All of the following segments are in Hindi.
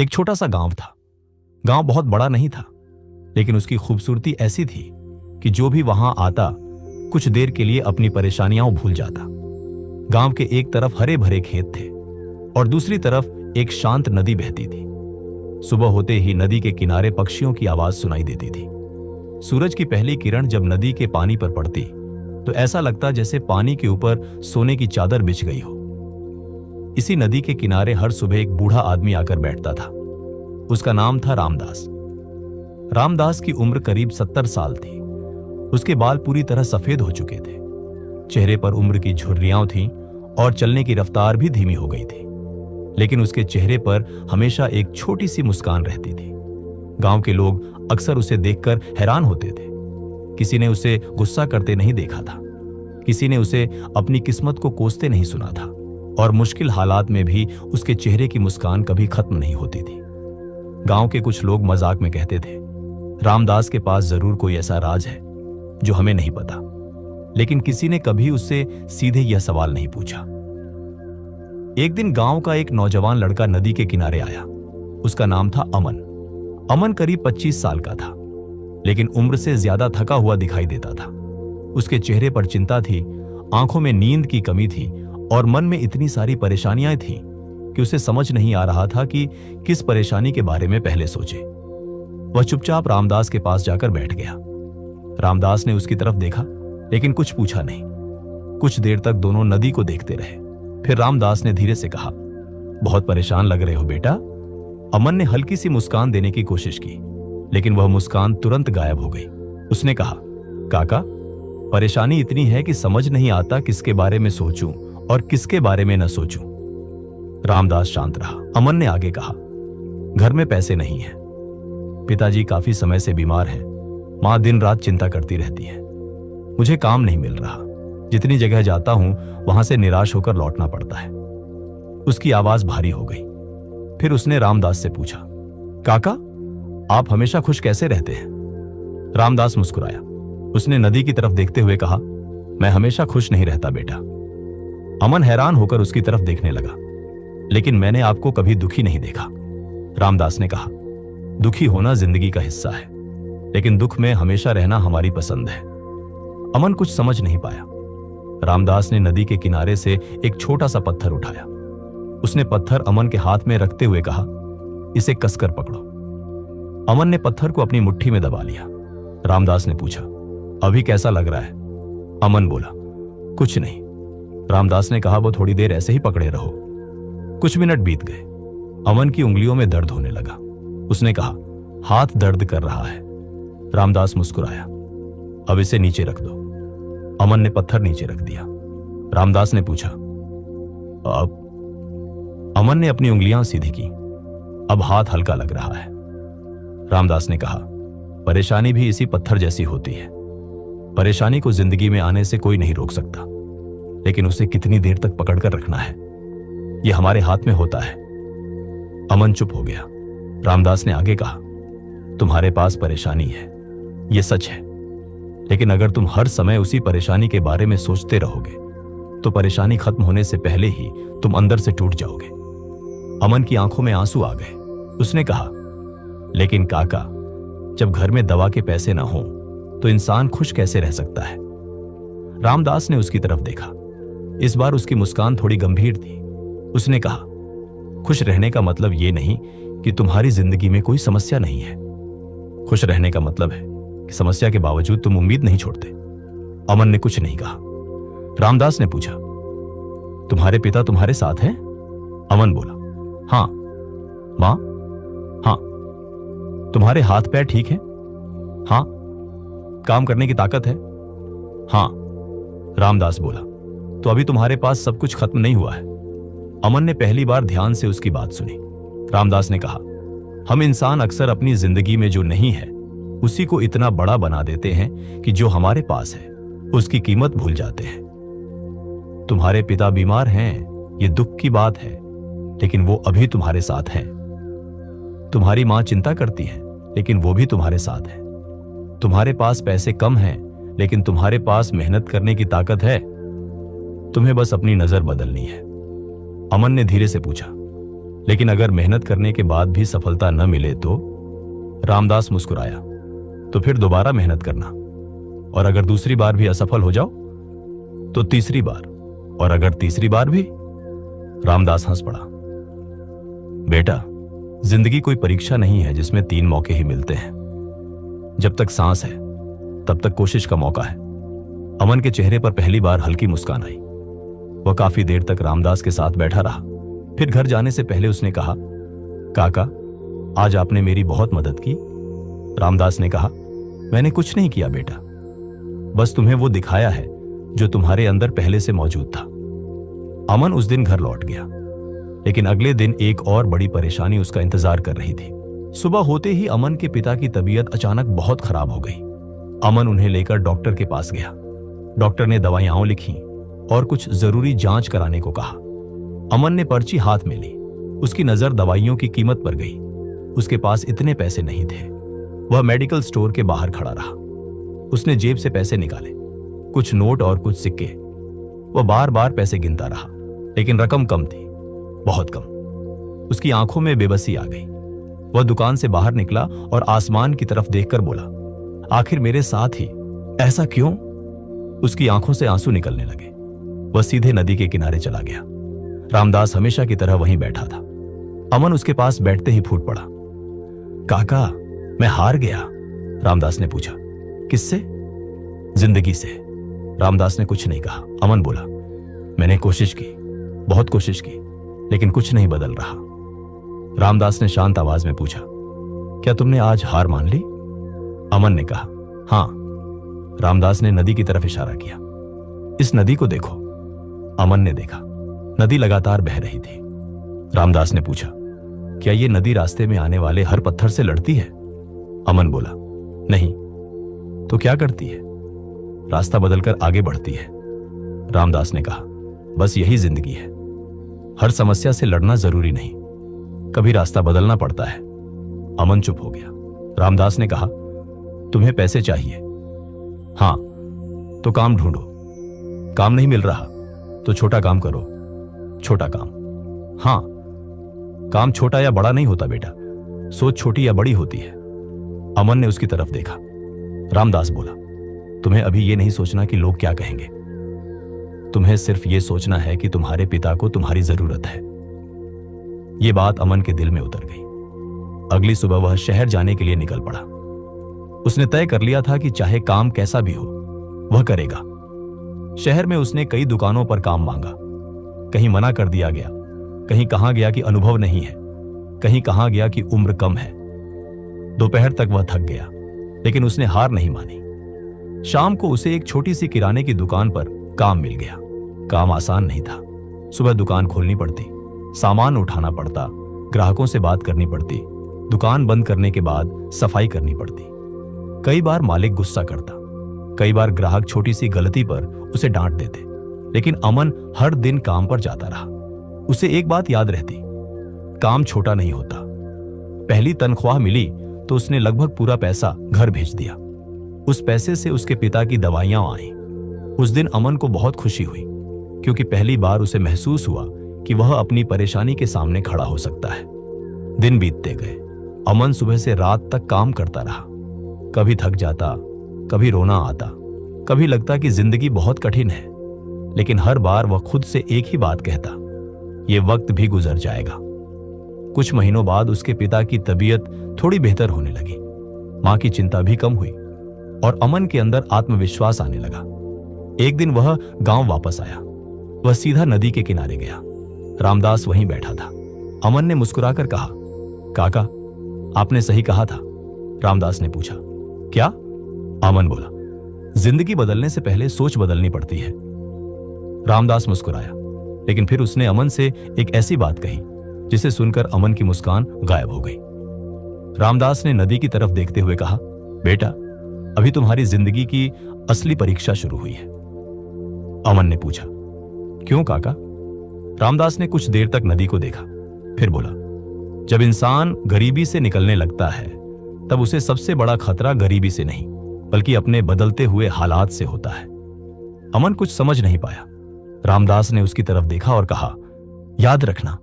एक छोटा सा गांव था। गांव बहुत बड़ा नहीं था, लेकिन उसकी खूबसूरती ऐसी थी कि जो भी वहां आता कुछ देर के लिए अपनी परेशानियां भूल जाता। गांव के एक तरफ हरे भरे खेत थे और दूसरी तरफ एक शांत नदी बहती थी। सुबह होते ही नदी के किनारे पक्षियों की आवाज सुनाई देती थी। सूरज की पहली किरण जब नदी के पानी पर पड़ती तो ऐसा लगता जैसे पानी के ऊपर सोने की चादर बिछ गई हो। इसी नदी के किनारे हर सुबह एक बूढ़ा आदमी आकर बैठता था। उसका नाम था रामदास। रामदास की उम्र करीब 70 साल थी। उसके बाल पूरी तरह सफेद हो चुके थे, चेहरे पर उम्र की झुर्रियां थीं और चलने की रफ्तार भी धीमी हो गई थी, लेकिन उसके चेहरे पर हमेशा एक छोटी सी मुस्कान रहती थी। गांव के लोग अक्सर उसे देखकर हैरान होते थे। किसी ने उसे गुस्सा करते नहीं देखा था, किसी ने उसे अपनी किस्मत को कोसते नहीं सुना था, और मुश्किल हालात में भी उसके चेहरे की मुस्कान कभी खत्म नहीं होती थी। गांव के कुछ लोग मजाक में कहते थे, रामदास के पास जरूर कोई ऐसा राज है जो हमें नहीं पता, लेकिन किसी ने कभी उससे सीधे यह सवाल नहीं पूछा। एक दिन गांव का एक नौजवान लड़का नदी के किनारे आया। उसका नाम था अमन। अमन करीब 25 साल का था, लेकिन उम्र से ज्यादा थका हुआ दिखाई देता था। उसके चेहरे पर चिंता थी, आंखों में नींद की कमी थी और मन में इतनी सारी परेशानियां थीं कि उसे समझ नहीं आ रहा था कि किस परेशानी के बारे में पहले सोचे। वह चुपचाप रामदास के पास जाकर बैठ गया। रामदास ने उसकी तरफ देखा, लेकिन कुछ पूछा नहीं। कुछ देर तक दोनों नदी को देखते रहे। फिर रामदास ने धीरे से कहा, बहुत परेशान लग रहे हो बेटा। अमन ने हल्की सी मुस्कान देने की कोशिश की, लेकिन वह मुस्कान तुरंत गायब हो गई। उसने कहा, काका, परेशानी इतनी है कि समझ नहीं आता किसके बारे में सोचूं और किसके बारे में न सोचूं। रामदास शांत रहा। अमन ने आगे कहा, घर में पैसे नहीं है, पिताजी काफी समय से बीमार हैं, मां दिन रात चिंता करती रहती है, मुझे काम नहीं मिल रहा, जितनी जगह जाता हूं वहां से निराश होकर लौटना पड़ता है। उसकी आवाज भारी हो गई। फिर उसने रामदास से पूछा, काका, आप हमेशा खुश कैसे रहते हैं? रामदास मुस्कुराया। उसने नदी की तरफ देखते हुए कहा, मैं हमेशा खुश नहीं रहता बेटा। अमन हैरान होकर उसकी तरफ देखने लगा। लेकिन मैंने आपको कभी दुखी नहीं देखा। रामदास ने कहा, दुखी होना जिंदगी का हिस्सा है, लेकिन दुख में हमेशा रहना हमारी पसंद है। अमन कुछ समझ नहीं पाया। रामदास ने नदी के किनारे से एक छोटा सा पत्थर उठाया। उसने पत्थर अमन के हाथ में रखते हुए कहा, इसे कसकर पकड़ो। अमन ने पत्थर को अपनी मुट्ठी में दबा लिया। रामदास ने पूछा, अभी कैसा लग रहा है? अमन बोला, कुछ नहीं। रामदास ने कहा, वो थोड़ी देर ऐसे ही पकड़े रहो। कुछ मिनट बीत गए। अमन की उंगलियों में दर्द होने लगा। उसने कहा, हाथ दर्द कर रहा है। रामदास मुस्कुराया, अब इसे नीचे रख दो। अमन ने पत्थर नीचे रख दिया। रामदास ने पूछा, अब? अमन ने अपनी उंगलियां सीधी की। अब हाथ हल्का लग रहा है। रामदास ने कहा, परेशानी भी इसी पत्थर जैसी होती है। परेशानी को जिंदगी में आने से कोई नहीं रोक सकता, लेकिन उसे कितनी देर तक पकड़कर रखना है, यह हमारे हाथ में होता है। अमन चुप हो गया। रामदास ने आगे कहा, तुम्हारे पास परेशानी है, यह सच है, लेकिन अगर तुम हर समय उसी परेशानी के बारे में सोचते रहोगे तो परेशानी खत्म होने से पहले ही तुम अंदर से टूट जाओगे। अमन की आंखों में आंसू आ गए। उसने कहा, लेकिन काका, जब घर में दवा के पैसे ना हो तो इंसान खुश कैसे रह सकता है? रामदास ने उसकी तरफ देखा। इस बार उसकी मुस्कान थोड़ी गंभीर थी। उसने कहा, खुश रहने का मतलब यह नहीं कि तुम्हारी जिंदगी में कोई समस्या नहीं है। खुश रहने का मतलब है कि समस्या के बावजूद तुम उम्मीद नहीं छोड़ते। अमन ने कुछ नहीं कहा। रामदास ने पूछा, तुम्हारे पिता तुम्हारे साथ हैं? अमन बोला, हां। मां? हां। तुम्हारे हाथ पैर ठीक हैं? हां। काम करने की ताकत है? हां। रामदास बोला, तो अभी तुम्हारे पास सब कुछ खत्म नहीं हुआ है। अमन ने पहली बार ध्यान से उसकी बात सुनी। रामदास ने कहा, हम इंसान अक्सर अपनी जिंदगी में जो नहीं है उसी को इतना बड़ा बना देते हैं कि जो हमारे पास है उसकी कीमत भूल जाते हैं। तुम्हारे पिता बीमार हैं, ये दुख की बात है, लेकिन वो अभी तुम्हारे साथ हैं। तुम्हारी मां चिंता करती है, लेकिन वो भी तुम्हारे साथ है। तुम्हारे पास पैसे कम हैं, लेकिन तुम्हारे पास मेहनत करने की ताकत है। तुम्हें बस अपनी नजर बदलनी है। अमन ने धीरे से पूछा, लेकिन अगर मेहनत करने के बाद भी सफलता न मिले तो? रामदास मुस्कुराया। तो फिर दोबारा मेहनत करना, और अगर दूसरी बार भी असफल हो जाओ तो तीसरी बार, और अगर तीसरी बार भी? रामदास हंस पड़ा। बेटा, जिंदगी कोई परीक्षा नहीं है जिसमें 3 मौके ही मिलते हैं। जब तक सांस है तब तक कोशिश का मौका है। अमन के चेहरे पर पहली बार हल्की मुस्कान आई। वह काफी देर तक रामदास के साथ बैठा रहा। फिर घर जाने से पहले उसने कहा, काका, आज आपने मेरी बहुत मदद की। रामदास ने कहा, मैंने कुछ नहीं किया बेटा, बस तुम्हें वो दिखाया है जो तुम्हारे अंदर पहले से मौजूद था। अमन उस दिन घर लौट गया, लेकिन अगले दिन एक और बड़ी परेशानी उसका इंतजार कर रही थी। सुबह होते ही अमन के पिता की तबीयत अचानक बहुत खराब हो गई। अमन उन्हें लेकर डॉक्टर के पास गया। डॉक्टर ने दवाइयां लिखी और कुछ जरूरी जांच कराने को कहा। अमन ने पर्ची हाथ में ली। उसकी नजर दवाइयों की कीमत पर गई। उसके पास इतने पैसे नहीं थे। वह मेडिकल स्टोर के बाहर खड़ा रहा। उसने जेब से पैसे निकाले, कुछ नोट और कुछ सिक्के। वह बार बार पैसे गिनता रहा, लेकिन रकम कम थी, बहुत कम। उसकी आंखों में बेबसी आ गई। वह दुकान से बाहर निकला और आसमान की तरफ देखकर बोला, आखिर मेरे साथ ही ऐसा क्यों? उसकी आंखों से आंसू निकलने लगे। वह सीधे नदी के किनारे चला गया। रामदास हमेशा की तरह वहीं बैठा था। अमन उसके पास बैठते ही फूट पड़ा। काका, मैं हार गया। रामदास ने पूछा, किससे? जिंदगी से। रामदास ने कुछ नहीं कहा। अमन बोला, मैंने कोशिश की, बहुत कोशिश की, लेकिन कुछ नहीं बदल रहा। रामदास ने शांत आवाज में पूछा, क्या तुमने आज हार मान ली? अमन ने कहा, हां। रामदास ने नदी की तरफ इशारा किया। इस नदी को देखो। अमन ने देखा। नदी लगातार बह रही थी। रामदास ने पूछा, क्या यह नदी रास्ते में आने वाले हर पत्थर से लड़ती है? अमन बोला, नहीं। तो क्या करती है? रास्ता बदलकर आगे बढ़ती है। रामदास ने कहा, बस यही जिंदगी है। हर समस्या से लड़ना जरूरी नहीं, कभी रास्ता बदलना पड़ता है। अमन चुप हो गया। रामदास ने कहा, तुम्हें पैसे चाहिए? हां। तो काम ढूंढो। काम नहीं मिल रहा तो छोटा काम करो। छोटा काम? हां। काम छोटा या बड़ा नहीं होता बेटा, सोच छोटी या बड़ी होती है। अमन ने उसकी तरफ देखा। रामदास बोला, तुम्हें अभी यह नहीं सोचना कि लोग क्या कहेंगे। तुम्हें सिर्फ यह सोचना है कि तुम्हारे पिता को तुम्हारी जरूरत है। यह बात अमन के दिल में उतर गई। अगली सुबह वह शहर जाने के लिए निकल पड़ा। उसने तय कर लिया था कि चाहे काम कैसा भी हो, वह करेगा। शहर में उसने कई दुकानों पर काम मांगा। कहीं मना कर दिया गया, कहीं कहा गया कि अनुभव नहीं है, कहीं कहा गया कि उम्र कम है। दोपहर तक वह थक गया, लेकिन उसने हार नहीं मानी। शाम को उसे एक छोटी सी किराने की दुकान पर काम मिल गया। काम आसान नहीं था। सुबह दुकान खोलनी पड़ती, सामान उठाना पड़ता, ग्राहकों से बात करनी पड़ती, दुकान बंद करने के बाद सफाई करनी पड़ती। कई बार मालिक गुस्सा करता, कई बार ग्राहक छोटी सी गलती पर उसे डांट देते, लेकिन अमन हर दिन काम पर जाता रहा। उसे एक बात याद रहती, काम छोटा नहीं होता। पहली तनख्वाह मिली तो उसने लगभग पूरा पैसा घर भेज दिया। उस पैसे से उसके पिता की दवाइयां आईं। उस दिन अमन को बहुत खुशी हुई, क्योंकि पहली बार उसे महसूस हुआ कि वह अपनी परेशानी के सामने खड़ा हो सकता है। दिन बीतते गए। अमन सुबह से रात तक काम करता रहा। कभी थक जाता, कभी रोना आता, कभी लगता कि जिंदगी बहुत कठिन है, लेकिन हर बार वह खुद से एक ही बात कहता, यह वक्त भी गुजर जाएगा। कुछ महीनों बाद उसके पिता की तबीयत थोड़ी बेहतर होने लगी। मां की चिंता भी कम हुई और अमन के अंदर आत्मविश्वास आने लगा। एक दिन वह गांव वापस आया। वह सीधा नदी के किनारे गया। रामदास वहीं बैठा था। अमन ने मुस्कुराकर कहा, काका, आपने सही कहा था। रामदास ने पूछा, क्या? अमन बोला, जिंदगी बदलने से पहले सोच बदलनी पड़ती है। रामदास मुस्कुराया, लेकिन फिर उसने अमन से एक ऐसी बात कही जिसे सुनकर अमन की मुस्कान गायब हो गई। रामदास ने नदी की तरफ देखते हुए कहा, बेटा, अभी तुम्हारी जिंदगी की असली परीक्षा शुरू हुई है। अमन ने पूछा, क्यों काका? रामदास ने कुछ देर तक नदी को देखा, फिर बोला, जब इंसान गरीबी से निकलने लगता है तब उसे सबसे बड़ा खतरा गरीबी से नहीं, बल्कि अपने बदलते हुए हालात से होता है। अमन कुछ समझ नहीं पाया। रामदास ने उसकी तरफ देखा और कहा, याद रखना,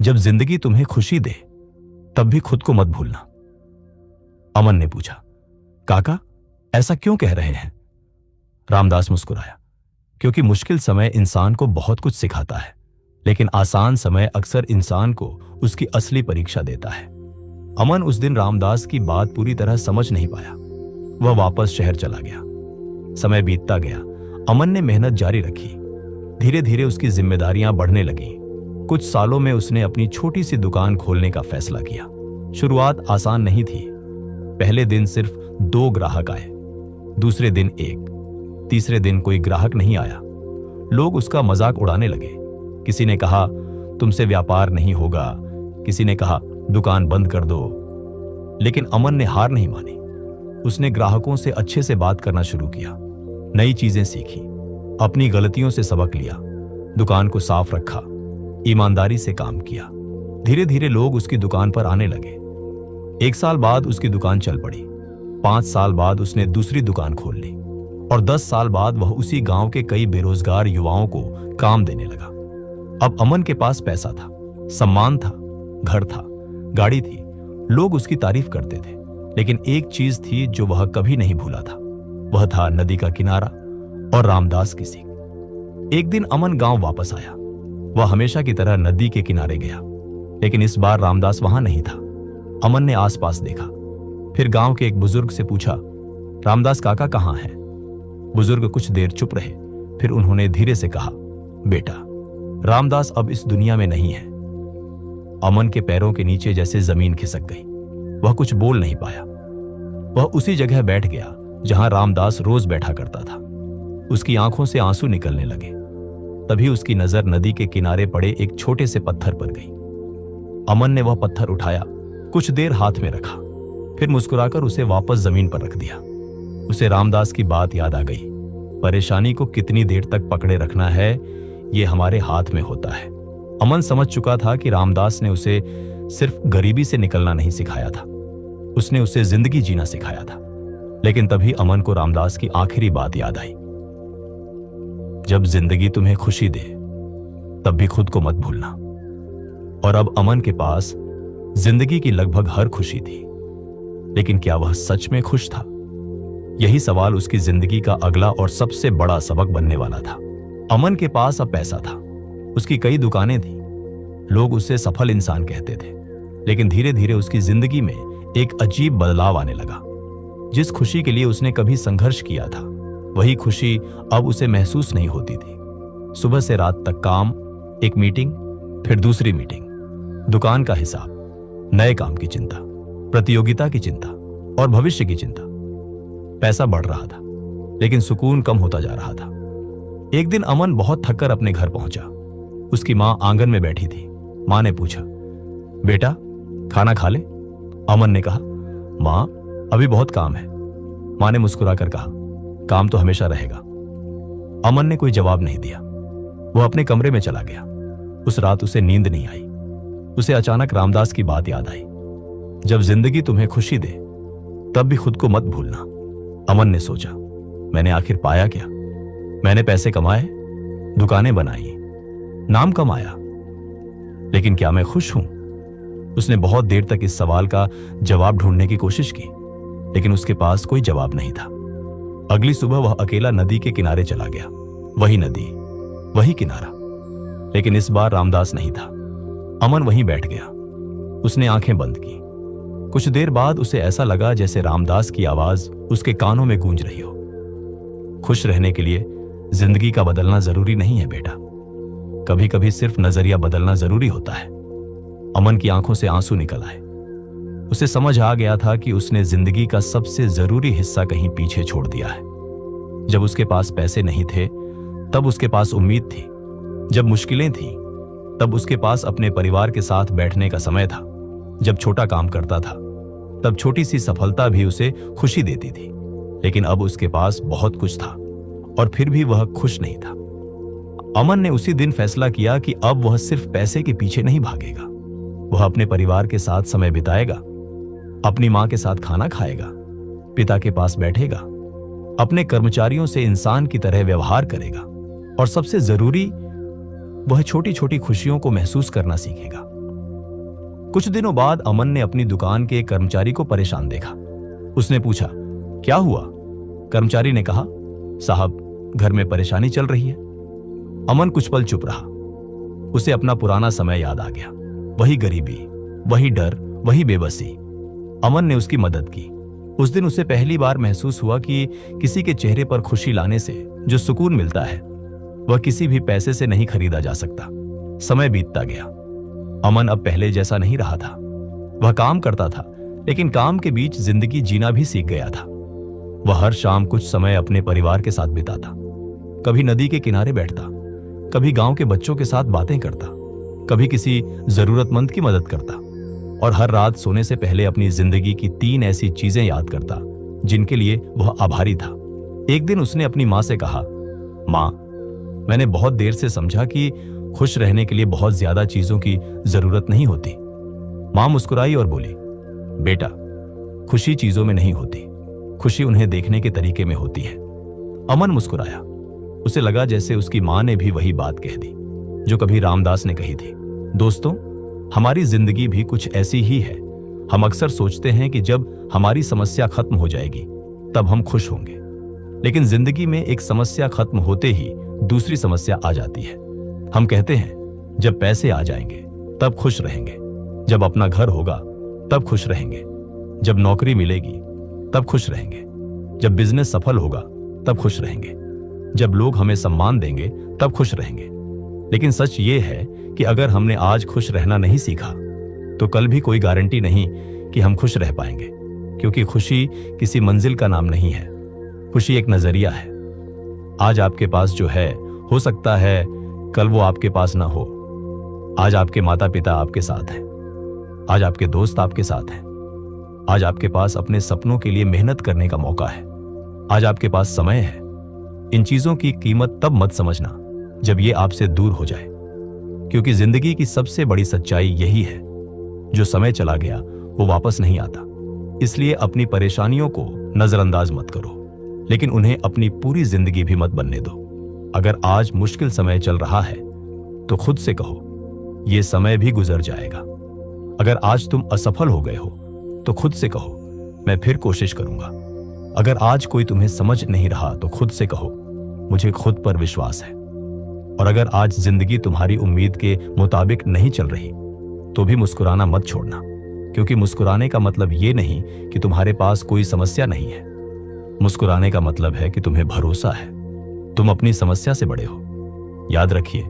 जब जिंदगी तुम्हें खुशी दे तब भी खुद को मत भूलना। अमन ने पूछा, काका ऐसा क्यों कह रहे हैं? रामदास मुस्कुराया, क्योंकि मुश्किल समय इंसान को बहुत कुछ सिखाता है, लेकिन आसान समय अक्सर इंसान को उसकी असली परीक्षा देता है। अमन उस दिन रामदास की बात पूरी तरह समझ नहीं पाया। वह वापस शहर चला गया। समय बीतता गया। अमन ने मेहनत जारी रखी। धीरे धीरे उसकी जिम्मेदारियां बढ़ने लगीं। कुछ सालों में उसने अपनी छोटी सी दुकान खोलने का फैसला किया। शुरुआत आसान नहीं थी। पहले दिन सिर्फ 2 ग्राहक आए, दूसरे दिन 1, तीसरे दिन कोई ग्राहक नहीं आया। लोग उसका मजाक उड़ाने लगे। किसी ने कहा तुमसे व्यापार नहीं होगा, किसी ने कहा दुकान बंद कर दो। लेकिन अमन ने हार नहीं मानी। उसने ग्राहकों से अच्छे से बात करना शुरू किया, नई चीजें सीखी, अपनी गलतियों से सबक लिया, दुकान को साफ रखा, ईमानदारी से काम किया। धीरे धीरे लोग उसकी दुकान पर आने लगे। 1 साल बाद उसकी दुकान चल पड़ी। 5 साल बाद उसने दूसरी दुकान खोल ली और 10 साल बाद वह उसी गांव के कई बेरोजगार युवाओं को काम देने लगा। अब अमन के पास पैसा था, सम्मान था, घर था, गाड़ी थी, लोग उसकी तारीफ करते थे। लेकिन एक चीज थी जो वह कभी नहीं भूला था, वह था नदी का किनारा और रामदास की सीख। एक दिन अमन गांव वापस आया। वह हमेशा की तरह नदी के किनारे गया, लेकिन इस बार रामदास वहां नहीं था। अमन ने आसपास देखा, फिर गांव के एक बुजुर्ग से पूछा, रामदास काका कहां हैं? बुजुर्ग कुछ देर चुप रहे, फिर उन्होंने धीरे से कहा, बेटा, रामदास अब इस दुनिया में नहीं है। अमन के पैरों के नीचे जैसे जमीन खिसक गई। वह कुछ बोल नहीं पाया। वह उसी जगह बैठ गया जहां रामदास रोज बैठा करता था। उसकी आंखों से आंसू निकलने लगे। तभी उसकी नजर नदी के किनारे पड़े एक छोटे से पत्थर पर गई। अमन ने वह पत्थर उठाया, कुछ देर हाथ में रखा, फिर मुस्कुराकर उसे वापस जमीन पर रख दिया। उसे रामदास की बात याद आ गई, परेशानी को कितनी देर तक पकड़े रखना है ये हमारे हाथ में होता है। अमन समझ चुका था कि रामदास ने उसे सिर्फ गरीबी से निकलना नहीं सिखाया था, उसने उसे जिंदगी जीना सिखाया था। लेकिन तभी अमन को रामदास की आखिरी बात याद आई, जब जिंदगी तुम्हें खुशी दे तब भी खुद को मत भूलना। और अब अमन के पास जिंदगी की लगभग हर खुशी थी, लेकिन क्या वह सच में खुश था? यही सवाल उसकी जिंदगी का अगला और सबसे बड़ा सबक बनने वाला था। अमन के पास अब पैसा था, उसकी कई दुकानें थीं, लोग उसे सफल इंसान कहते थे। लेकिन धीरे धीरे उसकी जिंदगी में एक अजीब बदलाव आने लगा। जिस खुशी के लिए उसने कभी संघर्ष किया था, वही खुशी अब उसे महसूस नहीं होती थी। सुबह से रात तक काम, एक मीटिंग, फिर दूसरी मीटिंग, दुकान का हिसाब, नए काम की चिंता, प्रतियोगिता की चिंता और भविष्य की चिंता। पैसा बढ़ रहा था, लेकिन सुकून कम होता जा रहा था। एक दिन अमन बहुत थककर अपने घर पहुंचा। उसकी मां आंगन में बैठी थी। मां ने पूछा, बेटा खाना खा ले? अमन ने कहा, मां अभी बहुत काम है। मां ने मुस्कुराकर कहा, काम तो हमेशा रहेगा। अमन ने कोई जवाब नहीं दिया। वह अपने कमरे में चला गया। उस रात उसे नींद नहीं आई। उसे अचानक रामदास की बात याद आई, जब जिंदगी तुम्हें खुशी दे तब भी खुद को मत भूलना। अमन ने सोचा, मैंने आखिर पाया क्या? मैंने पैसे कमाए, दुकानें बनाई, नाम कमाया, लेकिन क्या मैं खुश हूं? उसने बहुत देर तक इस सवाल का जवाब ढूंढने की कोशिश की, लेकिन उसके पास कोई जवाब नहीं था। अगली सुबह वह अकेला नदी के किनारे चला गया। वही नदी, वही किनारा, लेकिन इस बार रामदास नहीं था। अमन वहीं बैठ गया। उसने आंखें बंद की। कुछ देर बाद उसे ऐसा लगा जैसे रामदास की आवाज उसके कानों में गूंज रही हो, खुश रहने के लिए जिंदगी का बदलना जरूरी नहीं है बेटा, कभी कभी सिर्फ नजरिया बदलना जरूरी होता है। अमन की आंखों से आंसू निकल आए। उसे समझ आ गया था कि उसने जिंदगी का सबसे जरूरी हिस्सा कहीं पीछे छोड़ दिया है। जब उसके पास पैसे नहीं थे तब उसके पास उम्मीद थी। जब मुश्किलें थीं तब उसके पास अपने परिवार के साथ बैठने का समय था। जब छोटा काम करता था तब छोटी सी सफलता भी उसे खुशी देती थी। लेकिन अब उसके पास बहुत कुछ था और फिर भी वह खुश नहीं था। अमन ने उसी दिन फैसला किया कि अब वह सिर्फ पैसे के पीछे नहीं भागेगा। वह अपने परिवार के साथ समय बिताएगा, अपनी मां के साथ खाना खाएगा, पिता के पास बैठेगा, अपने कर्मचारियों से इंसान की तरह व्यवहार करेगा और सबसे जरूरी, वह छोटी छोटी खुशियों को महसूस करना सीखेगा। कुछ दिनों बाद अमन ने अपनी दुकान के एक कर्मचारी को परेशान देखा। उसने पूछा, क्या हुआ? कर्मचारी ने कहा, साहब, घर में परेशानी चल रही है। अमन कुछ पल चुप रहा। उसे अपना पुराना समय याद आ गया। वही गरीबी, वही डर, वही बेबसी। अमन ने उसकी मदद की। उस दिन उसे पहली बार महसूस हुआ कि किसी के चेहरे पर खुशी लाने से जो सुकून मिलता है वह किसी भी पैसे से नहीं खरीदा जा सकता। समय बीतता गया। अमन अब पहले जैसा नहीं रहा था। वह काम करता था, लेकिन काम के बीच जिंदगी जीना भी सीख गया था। वह हर शाम कुछ समय अपने परिवार के साथ बिताता। कभी नदी के किनारे बैठता, कभी गांव के बच्चों के साथ बातें करता, कभी किसी जरूरतमंद की मदद करता, और हर रात सोने से पहले अपनी जिंदगी की 3 ऐसी चीजें याद करता जिनके लिए वह आभारी था। एक दिन उसने अपनी मां से कहा, मां, मैंने बहुत देर से समझा कि खुश रहने के लिए बहुत ज्यादा चीजों की जरूरत नहीं होती। मां मुस्कुराई और बोली, बेटा, खुशी चीजों में नहीं होती, खुशी उन्हें देखने के तरीके में होती है। अमन मुस्कुराया। उसे लगा जैसे उसकी मां ने भी वही बात कह दी जो कभी रामदास ने कही थी। दोस्तों, हमारी जिंदगी भी कुछ ऐसी ही है। हम अक्सर सोचते हैं कि जब हमारी समस्या खत्म हो जाएगी तब हम खुश होंगे, लेकिन जिंदगी में एक समस्या खत्म होते ही दूसरी समस्या आ जाती है। हम कहते हैं जब पैसे आ जाएंगे तब खुश रहेंगे, जब अपना घर होगा तब खुश रहेंगे, जब नौकरी मिलेगी तब खुश रहेंगे, जब बिजनेस सफल होगा तब खुश रहेंगे, जब लोग हमें सम्मान देंगे तब खुश रहेंगे। लेकिन सच ये है कि अगर हमने आज खुश रहना नहीं सीखा तो कल भी कोई गारंटी नहीं कि हम खुश रह पाएंगे, क्योंकि खुशी किसी मंजिल का नाम नहीं है। खुशी एक नजरिया है। आज आपके पास जो है, हो सकता है कल वो आपके पास ना हो। आज आपके माता पिता आपके साथ हैं, आज आपके दोस्त आपके साथ हैं, आज आपके पास अपने सपनों के लिए मेहनत करने का मौका है, आज आपके पास समय है। इन चीजों की कीमत तब मत समझना जब ये आपसे दूर हो जाए, क्योंकि जिंदगी की सबसे बड़ी सच्चाई यही है, जो समय चला गया वो वापस नहीं आता। इसलिए अपनी परेशानियों को नजरअंदाज मत करो, लेकिन उन्हें अपनी पूरी जिंदगी भी मत बनने दो। अगर आज मुश्किल समय चल रहा है तो खुद से कहो, ये समय भी गुजर जाएगा। अगर आज तुम असफल हो गए हो तो खुद से कहो, मैं फिर कोशिश करूंगा। अगर आज कोई तुम्हें समझ नहीं रहा तो खुद से कहो, मुझे खुद पर विश्वास है। और अगर आज जिंदगी तुम्हारी उम्मीद के मुताबिक नहीं चल रही तो भी मुस्कुराना मत छोड़ना, क्योंकि मुस्कुराने का मतलब ये नहीं कि तुम्हारे पास कोई समस्या नहीं है। मुस्कुराने का मतलब है कि तुम्हें भरोसा है, तुम अपनी समस्या से बड़े हो। याद रखिए,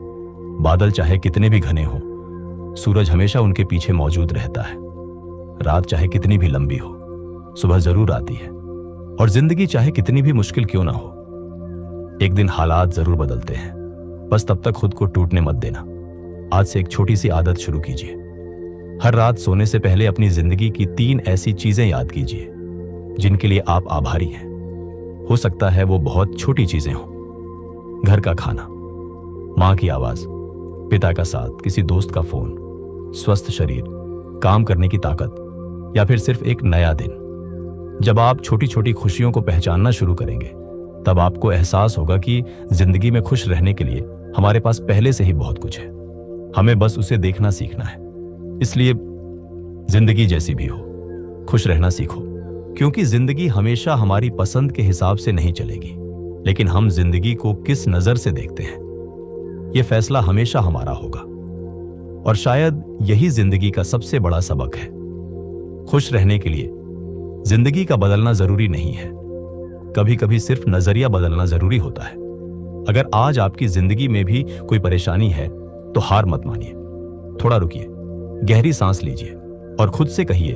बादल चाहे कितने भी घने हो, सूरज हमेशा उनके पीछे मौजूद रहता है। रात चाहे कितनी भी लंबी हो, सुबह जरूर आती है। और जिंदगी चाहे कितनी भी मुश्किल क्यों ना हो, एक दिन हालात जरूर बदलते हैं। बस तब तक खुद को टूटने मत देना। आज से एक छोटी सी आदत शुरू कीजिए। हर रात सोने से पहले अपनी जिंदगी की 3 ऐसी चीजें याद कीजिए जिनके लिए आप आभारी हैं। हो सकता है वो बहुत छोटी चीजें हों, घर का खाना, मां की आवाज, पिता का साथ, किसी दोस्त का फोन, स्वस्थ शरीर, काम करने की ताकत, या फिर सिर्फ एक नया दिन। जब आप छोटी छोटी खुशियों को पहचानना शुरू करेंगे तब आपको एहसास होगा कि जिंदगी में खुश रहने के लिए हमारे पास पहले से ही बहुत कुछ है। हमें बस उसे देखना सीखना है। इसलिए जिंदगी जैसी भी हो, खुश रहना सीखो, क्योंकि जिंदगी हमेशा हमारी पसंद के हिसाब से नहीं चलेगी, लेकिन हम जिंदगी को किस नजर से देखते हैं यह फैसला हमेशा हमारा होगा। और शायद यही जिंदगी का सबसे बड़ा सबक है। खुश रहने के लिए जिंदगी का बदलना जरूरी नहीं है, कभी कभी सिर्फ नजरिया बदलना जरूरी होता है। अगर आज आपकी जिंदगी में भी कोई परेशानी है तो हार मत मानिए, थोड़ा रुकिए, गहरी सांस लीजिए और खुद से कहिए,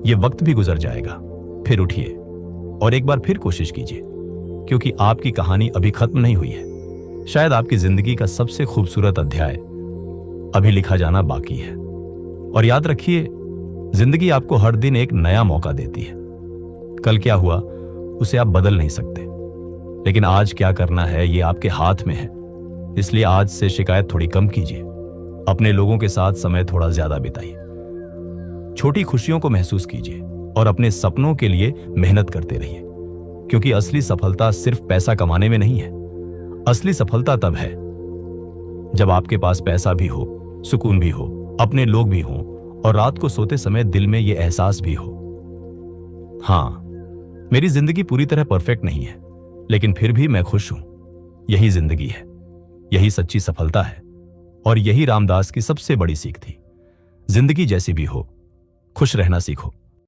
यह वक्त भी गुजर जाएगा। फिर उठिए और एक बार फिर कोशिश कीजिए, क्योंकि आपकी कहानी अभी खत्म नहीं हुई है। शायद आपकी जिंदगी का सबसे खूबसूरत अध्याय अभी लिखा जाना बाकी है। और याद रखिए, जिंदगी आपको हर दिन एक नया मौका देती है। कल क्या हुआ उसे आप बदल नहीं सकते, लेकिन आज क्या करना है ये आपके हाथ में है। इसलिए आज से शिकायत थोड़ी कम कीजिए, अपने लोगों के साथ समय थोड़ा ज्यादा बिताइए, छोटी खुशियों को महसूस कीजिए और अपने सपनों के लिए मेहनत करते रहिए, क्योंकि असली सफलता सिर्फ पैसा कमाने में नहीं है। असली सफलता तब है जब आपके पास पैसा भी हो, सुकून भी हो, अपने लोग भी हों और रात को सोते समय दिल में यह एहसास भी हो, हाँ, मेरी जिंदगी पूरी तरह परफेक्ट नहीं है, लेकिन फिर भी मैं खुश हूं। यही जिंदगी है, यही सच्ची सफलता है, और यही रामदास की सबसे बड़ी सीख थी। जिंदगी जैसी भी हो, खुश रहना सीखो।